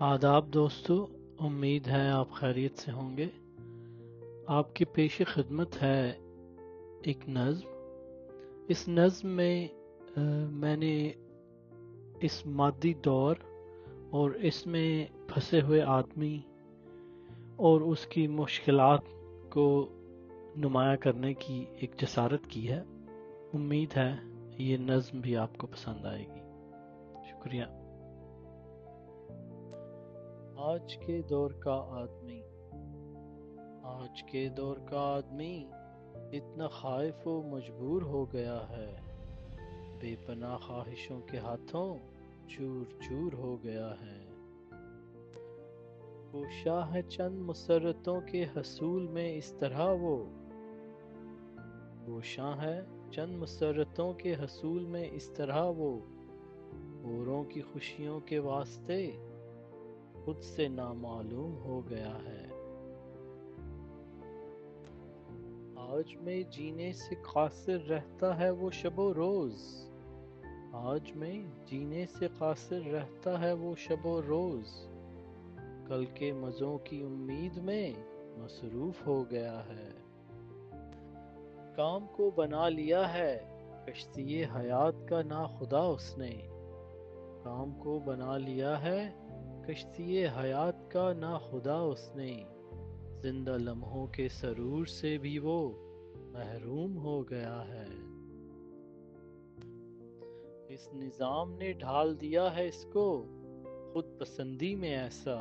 आदाब दोस्तों, उम्मीद है आप खैरियत से होंगे। आपकी पेश खिदमत है एक नज़्म। इस नज़्म में मैंने इस मादी दौर और इसमें फंसे हुए आदमी और उसकी मुश्किलात को नुमाया करने की एक जसारत की है। उम्मीद है ये नज़्म भी आपको पसंद आएगी। शुक्रिया। आज के दौर का आदमी, आज के दौर का आदमी इतना खाइफ व मजबूर हो गया है, बेपनाह ख्वाहिशों के हाथों चूर चूर हो गया है। कोशा है चंद मुसर्रतों के हसूल में इस तरह वो, कोशा है चंद मुसर्रतों के हसूल में इस तरह वो, औरों की खुशियों के वास्ते खुद से नामालूम हो गया है। आज में जीने से कासिर रहता है वो शबो रोज, आज में जीने से कासिर रहता है वो शबो रोज, कल के मज़ों की उम्मीद में मसरूफ हो गया है। काम को बना लिया है कश्ती हयात का ना खुदा उसने, काम को बना लिया है कश्ती हयात का ना खुदा उसने, जिंदा लम्हों के सरूर से भी वो महरूम हो गया है। इस निजाम ने ढाल दिया है इसको खुद पसंदी में ऐसा,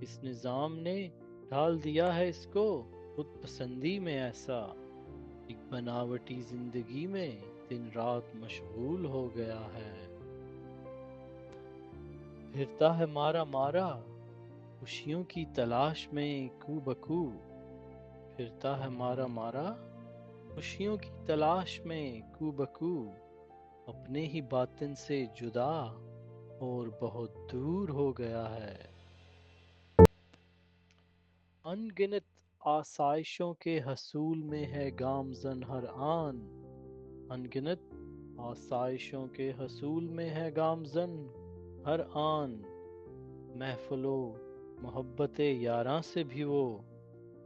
इस निजाम ने ढाल दिया है इसको खुद पसंदी में ऐसा, एक बनावटी जिंदगी में दिन रात मशगूल हो गया है। फिरता है मारा मारा खुशियों की तलाश में कू बकू, फिरता है मारा मारा खुशियों की तलाश में कू बकू, अपने ही बातिन से जुदा और बहुत दूर हो गया है। अनगिनत आसाइशों के हसूल में है गामजन हर आन, अनगिनत आसाइशों के हसूल में है गामजन हर आन, महफिलो मोहब्बत यारां से भी वो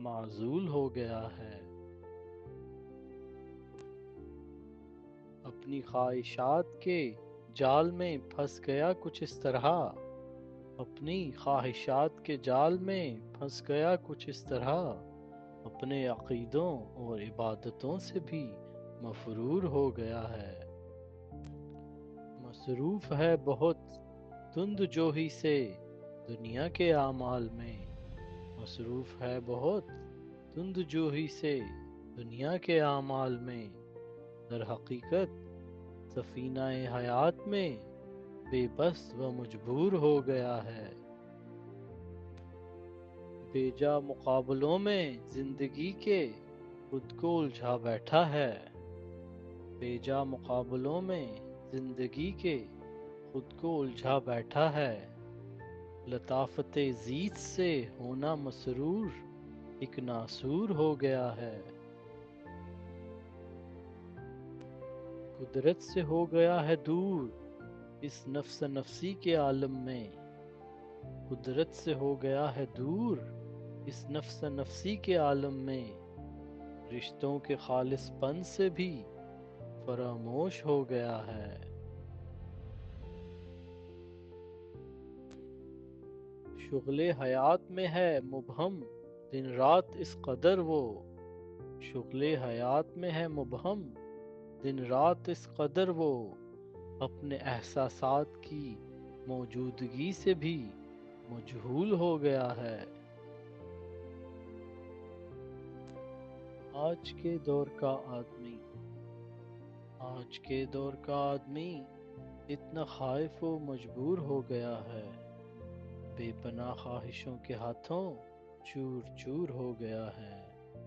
माजूल हो गया है। अपनी ख्वाहिशात के जाल में फंस गया कुछ इस तरह, अपनी ख्वाहिशात के जाल में फंस गया कुछ इस तरह, अपने अकीदों और इबादतों से भी मफरूर हो गया है। मसरूफ है बहुत धुंध जोही से दुनिया के आमाल में, मसरूफ है बहुत धुंध जोही से दुनिया के आमाल में, दर हकीकत सफीना हयात में बेबस व मजबूर हो गया है। बेजा मुकाबलों में जिंदगी के खुद को उलझा बैठा है, बेजा मुकाबलों में जिंदगी के खुद को उलझा बैठा है, लताफत जीत से होना मसरूर एक नासूर हो गया है। कुदरत से हो गया है दूर इस नफ्स नफसी के आलम में, कुदरत से हो गया है दूर इस नफ्स नफसी के आलम में, रिश्तों के खालिसपन से भी फरामोश हो गया है। शुगले हयात में है मुबहम दिन रात इस कदर वो, शुगले हयात में है मुबहम दिन रात इस कदर वो, अपने एहसासात की मौजूदगी से भी मजहूल हो गया है। आज के दौर का आदमी, आज के दौर का आदमी इतना खाइफ व मजबूर हो गया है, बेपनाह ख्वाहिशों के हाथों चूर चूर हो गया है।